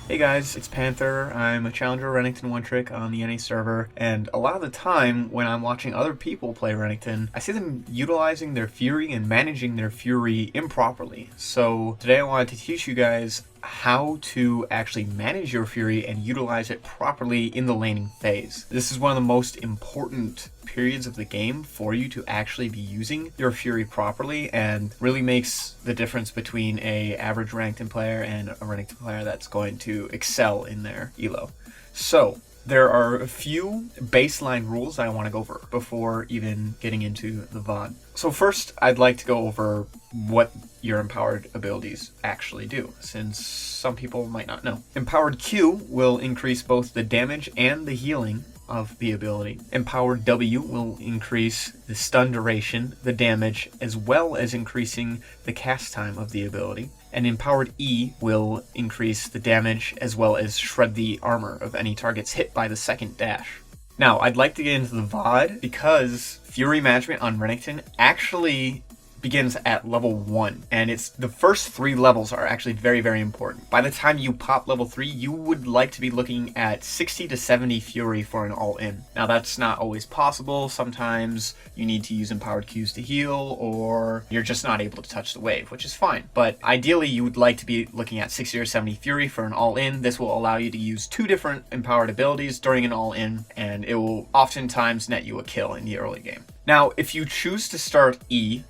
Hey guys, it's Panther. I'm a challenger Renekton one trick on the NA server, and a lot of the time when I'm watching other people play Renekton, I see them utilizing their Fury and managing their Fury improperly. So today I wanted to teach you guys how to actually manage your Fury and utilize it properly in the laning phase. This is one of the most important periods of the game for you to actually be using your Fury properly, and really makes the difference between a average Renekton player and a Renekton player that's going to excel in their elo. So there are a few baseline rules I want to go over before even getting into the VOD. So first, I'd like to go over what your empowered abilities actually do, since some people might not know. Empowered Q will increase both the damage and the healing of the ability. Empowered W will increase the stun duration, the damage, as well as increasing the cast time of the ability. And Empowered E will increase the damage as well as shred the armor of any targets hit by the second dash. Now, I'd like to get into the VOD because Fury management on Renekton actually begins at level 1, and it's the first 3 levels are actually very, very important. By the time you pop level 3, you would like to be looking at 60 to 70 Fury for an all-in. Now that's not always possible. Sometimes you need to use empowered Qs to heal, or you're just not able to touch the wave, which is fine. But ideally you would like to be looking at 60 or 70 Fury for an all-in. This will allow you to use 2 different empowered abilities during an all-in, and it will oftentimes net you a kill in the early game. Now, if you choose to start E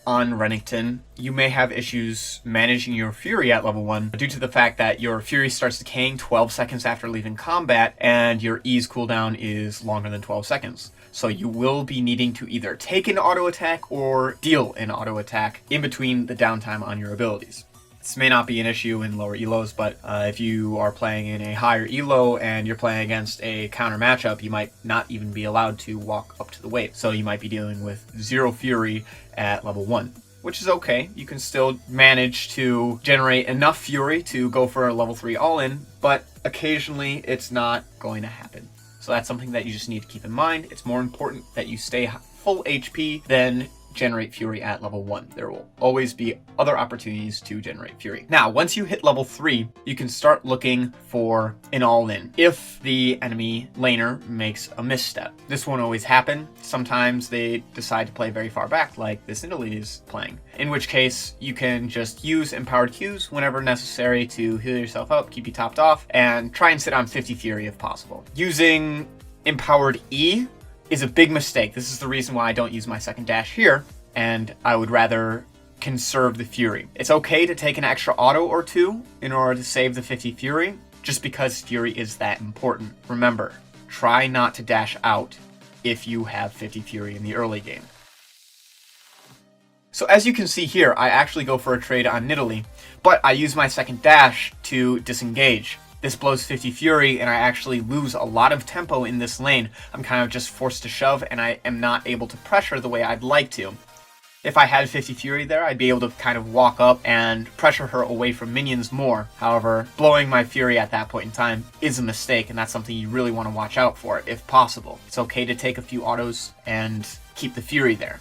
on Renekton, you may have issues managing your Fury at level 1 due to the fact that your Fury starts decaying 12 seconds after leaving combat, and your E's cooldown is longer than 12 seconds. So you will be needing to either take an auto attack or deal an auto attack in between the downtime on your abilities. This may not be an issue in lower elos, but if you are playing in a higher elo and you're playing against a counter matchup, you might not even be allowed to walk up to the wave. So you might be dealing with 0 Fury at level 1, which is okay. You can still manage to generate enough Fury to go for a level 3 all-in, but occasionally it's not going to happen. So that's something that you just need to keep in mind. It's more important that you stay full HP than generate Fury at level 1. There will always be other opportunities to generate Fury. Now, once you hit level 3, you can start looking for an all-in if the enemy laner makes a misstep. This won't always happen. Sometimes they decide to play very far back, like this Italy is playing, in which case you can just use empowered Qs whenever necessary to heal yourself up, keep you topped off, and try and sit on 50 Fury if possible. Using empowered E is a big mistake. This is the reason why I don't use my second dash here, and I would rather conserve the Fury. It's okay to take an extra auto or 2 in order to save the 50 Fury, just because Fury is that important. Remember, try not to dash out if you have 50 Fury in the early game. So as you can see here, I actually go for a trade on Nidalee, but I use my second dash to disengage. This blows 50 Fury, and I actually lose a lot of tempo in this lane. I'm kind of just forced to shove, and I am not able to pressure the way I'd like to. If I had 50 Fury there, I'd be able to kind of walk up and pressure her away from minions more. However, blowing my Fury at that point in time is a mistake, and that's something you really want to watch out for if possible. It's okay to take a few autos and keep the Fury there.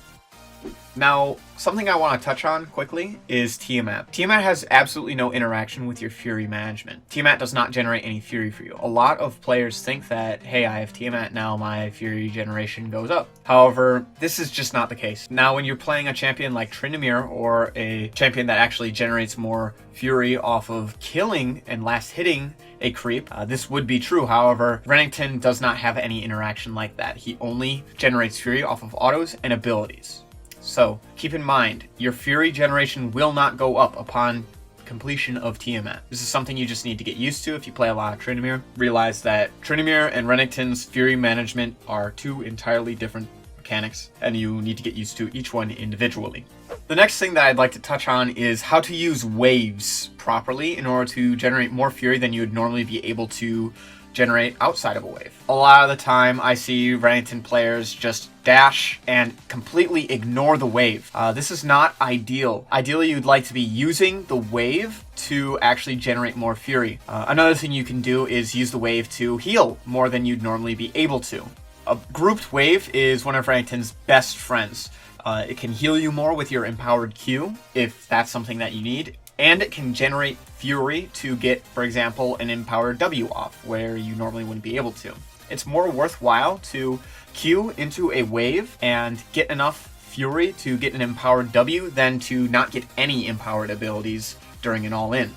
Now, something I want to touch on quickly is Tiamat. Tiamat has absolutely no interaction with your Fury management. Tiamat does not generate any Fury for you. A lot of players think that, hey, I have Tiamat, now my Fury generation goes up. However, this is just not the case. Now, when you're playing a champion like Tryndamere, or a champion that actually generates more Fury off of killing and last hitting a creep, this would be true. However, Renekton does not have any interaction like that. He only generates Fury off of autos and abilities. So keep in mind, your Fury generation will not go up upon completion of Tiamat. This is something you just need to get used to if you play a lot of Tryndamere. Realize that Tryndamere and Renekton's Fury management are 2 entirely different mechanics, and you need to get used to each one individually. The next thing that I'd like to touch on is how to use waves properly in order to generate more Fury than you would normally be able to generate outside of a wave. A lot of the time I see Renekton players just dash and completely ignore the wave. This is not ideal. Ideally, you'd like to be using the wave to actually generate more Fury. Another thing you can do is use the wave to heal more than you'd normally be able to. A grouped wave is one of Renekton's best friends. It can heal you more with your empowered Q if that's something that you need. And it can generate Fury to get, for example, an empowered W off, where you normally wouldn't be able to. It's more worthwhile to Q into a wave and get enough Fury to get an empowered W than to not get any empowered abilities during an all-in.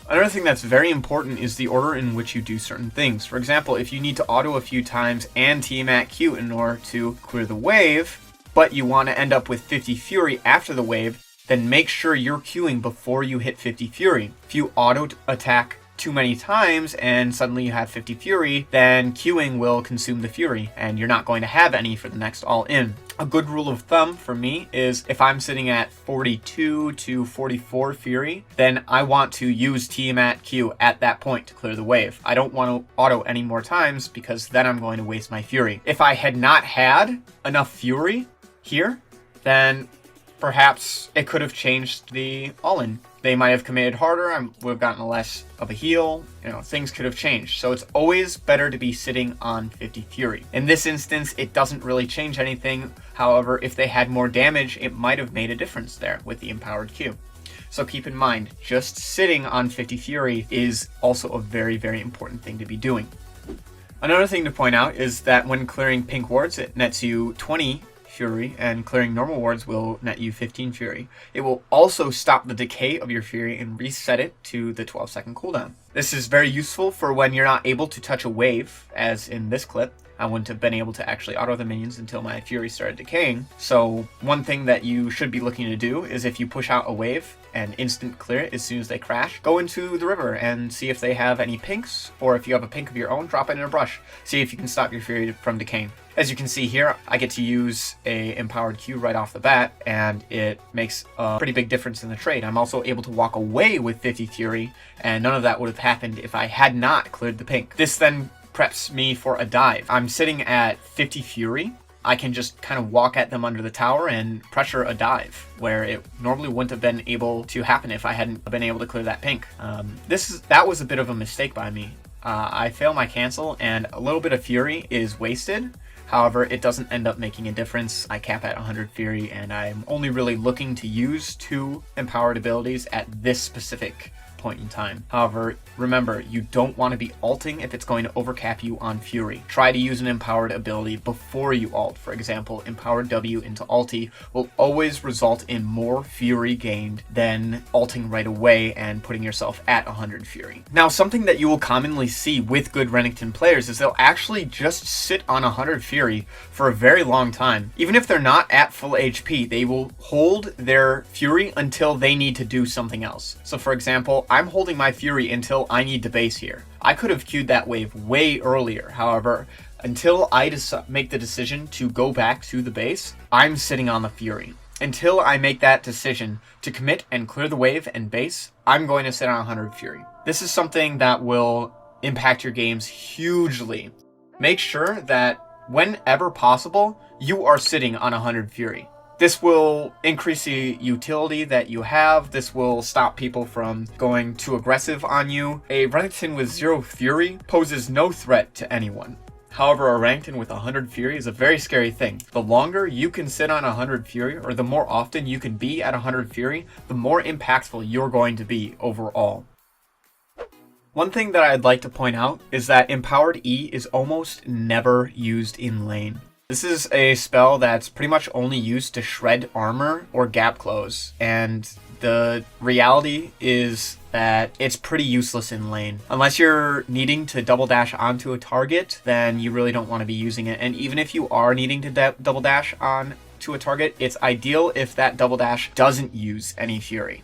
Another thing that's very important is the order in which you do certain things. For example, if you need to auto a few times and team at Q in order to clear the wave, but you want to end up with 50 Fury after the wave, then make sure you're queuing before you hit 50 Fury. If you auto attack too many times and suddenly you have 50 Fury, then queuing will consume the Fury and you're not going to have any for the next all-in. A good rule of thumb for me is if I'm sitting at 42 to 44 Fury, then I want to use Tiamat Q at that point to clear the wave. I don't want to auto any more times because then I'm going to waste my Fury. If I had not had enough Fury here, then perhaps it could have changed the all-in. They might have committed harder, I would have gotten less of a heal, things could have changed. So it's always better to be sitting on 50 Fury. In this instance, it doesn't really change anything. However, if they had more damage, it might have made a difference there with the empowered Q. So keep in mind, just sitting on 50 Fury is also a very, very important thing to be doing. Another thing to point out is that when clearing pink wards, it nets you 20 Fury, and clearing normal wards will net you 15 Fury. It will also stop the decay of your Fury and reset it to the 12-second cooldown. This is very useful for when you're not able to touch a wave, as in this clip. I wouldn't have been able to actually auto the minions until my Fury started decaying. So one thing that you should be looking to do is if you push out a wave and instant clear it as soon as they crash, go into the river and see if they have any pinks, or if you have a pink of your own, drop it in a brush. See if you can stop your Fury from decaying. As you can see here, I get to use a empowered Q right off the bat, and it makes a pretty big difference in the trade. I'm also able to walk away with 50 Fury, and none of that would have happened if I had not cleared the pink. This then preps me for a dive. I'm sitting at 50 Fury. I can just kind of walk at them under the tower and pressure a dive, where it normally wouldn't have been able to happen if I hadn't been able to clear that pink. That was a bit of a mistake by me. I fail my cancel, and a little bit of Fury is wasted. However, it doesn't end up making a difference. I cap at 100 Fury, and I'm only really looking to use 2 empowered abilities at this specific point in time. However, remember, you don't want to be ulting if it's going to overcap you on Fury. Try to use an empowered ability before you ult. For example, empowered W into ulti will always result in more Fury gained than ulting right away and putting yourself at 100 Fury. Now, something that you will commonly see with good Renekton players is they'll actually just sit on 100 Fury for a very long time. Even if they're not at full HP, they will hold their Fury until they need to do something else. So for example, I'm holding my Fury until I need to base here. I could have queued that wave way earlier. However, until I make the decision to go back to the base, I'm sitting on the Fury. Until I make that decision to commit and clear the wave and base, I'm going to sit on 100 Fury. This is something that will impact your games hugely. Make sure that whenever possible, you are sitting on 100 Fury. This will increase the utility that you have. This will stop people from going too aggressive on you. A Renekton with 0 Fury poses no threat to anyone. However, a Renekton with 100 Fury is a very scary thing. The longer you can sit on 100 Fury, or the more often you can be at 100 Fury, the more impactful you're going to be overall. One thing that I'd like to point out is that Empowered E is almost never used in lane. This is a spell that's pretty much only used to shred armor or gap close, and the reality is that it's pretty useless in lane. Unless you're needing to double dash onto a target, then you really don't want to be using it. And even if you are needing to double dash on to a target, it's ideal if that double dash doesn't use any Fury.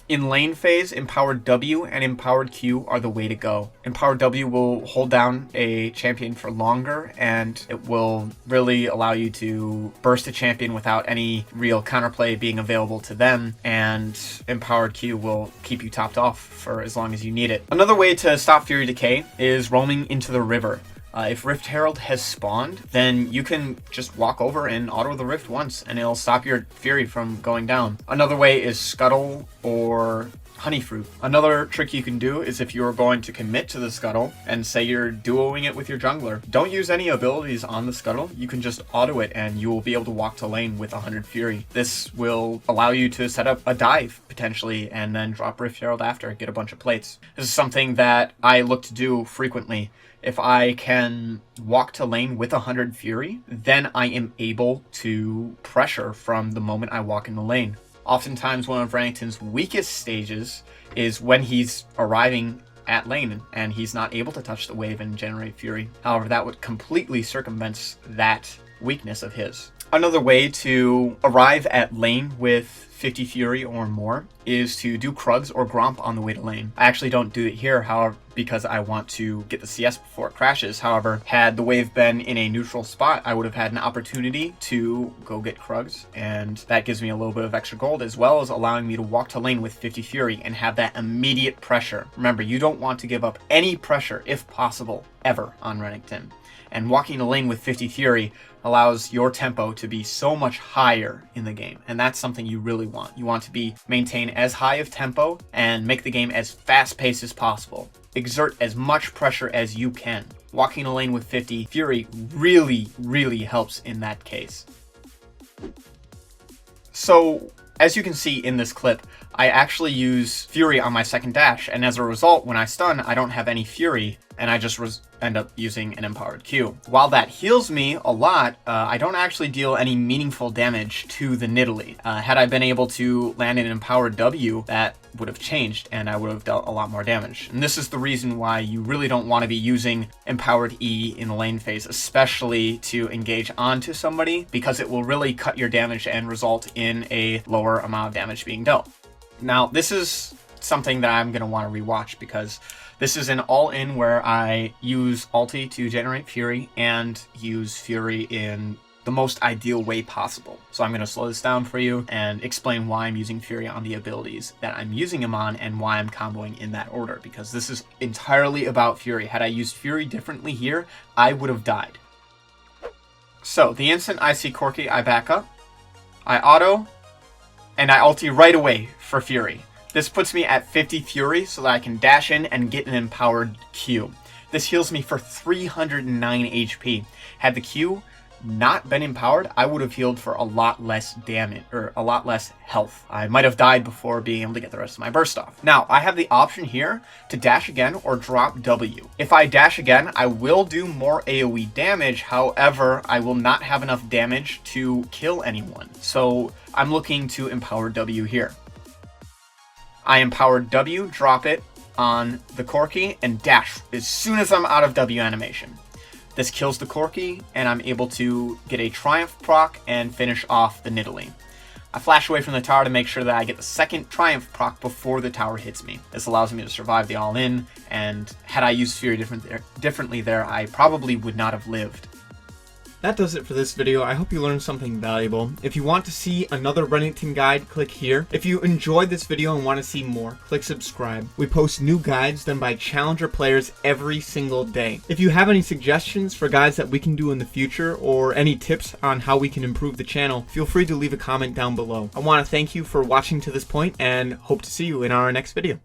In lane phase, Empowered W and Empowered Q are the way to go. Empowered W will hold down a champion for longer, and it will really allow you to burst a champion without any real counterplay being available to them, and Empowered Q will keep you topped off for as long as you need it. Another way to stop Fury Decay is roaming into the river. If Rift Herald has spawned, then you can just walk over and auto the Rift once, and it'll stop your Fury from going down. Another way is Scuttle or honey fruit. Another trick you can do is if you're going to commit to the scuttle and say you're duoing it with your jungler, don't use any abilities on the scuttle. You can just auto it and you will be able to walk to lane with 100 fury. This will allow you to set up a dive potentially and then drop Rift Herald after, get a bunch of plates. This is something that I look to do frequently. If I can walk to lane with 100 fury, then I am able to pressure from the moment I walk in the lane. Oftentimes one of Renekton's weakest stages is when he's arriving at lane and he's not able to touch the wave and generate fury. However, that would completely circumvent that weakness of his. Another way to arrive at lane with 50 fury or more is to do Krugs or Gromp on the way to lane. I actually don't do it here, however, because I want to get the CS before it crashes. However, had the wave been in a neutral spot, I would have had an opportunity to go get Krugs, and that gives me a little bit of extra gold, as well as allowing me to walk to lane with 50 fury and have that immediate pressure. Remember, you don't want to give up any pressure, if possible, ever on Renekton. And walking to lane with 50 fury allows your tempo to be so much higher in the game, and that's something you really want. You want to maintain as high of tempo and make the game as fast-paced as possible. Exert as much pressure as you can. Walking a lane with 50 fury really helps in that case. So, as you can see in this clip, I actually use fury on my second dash, and as a result, when I stun, I don't have any fury, and I just end up using an empowered Q. While that heals me a lot, I don't actually deal any meaningful damage to the Nidalee. Had I been able to land an empowered W, that would have changed, and I would have dealt a lot more damage. And this is the reason why you really don't want to be using empowered E in the lane phase, especially to engage onto somebody, because it will really cut your damage and result in a lower amount of damage being dealt. Now, this is something that I'm going to want to rewatch, because this is an all-in where I use ulti to generate fury and use fury in the most ideal way possible. So I'm going to slow this down for you and explain why I'm using fury on the abilities that I'm using them on and why I'm comboing in that order, because this is entirely about fury. Had I used fury differently here, I would have died. So the instant I see Corki, I back up, I auto, and I ulti right away for fury. This puts me at 50 fury so that I can dash in and get an empowered Q. This heals me for 309 HP. Had the Q not been empowered, I would have healed for a lot less damage, or a lot less health. I might have died before being able to get the rest of my burst off. Now, I have the option here to dash again or drop W. If I dash again, I will do more AoE damage, however, I will not have enough damage to kill anyone. So I'm looking to empower W here. I empower W, drop it on the Corki, and dash as soon as I'm out of W animation. This kills the Corki, and I'm able to get a Triumph proc and finish off the Nidalee. I flash away from the tower to make sure that I get the second Triumph proc before the tower hits me. This allows me to survive the all-in, and had I used Fury differently there, I probably would not have lived. That does it for this video. I hope you learned something valuable. If you want to see another Renekton guide, click here. If you enjoyed this video and want to see more, click subscribe. We post new guides done by challenger players every single day. If you have any suggestions for guides that we can do in the future, or any tips on how we can improve the channel, feel free to leave a comment down below. I want to thank you for watching to this point and hope to see you in our next video.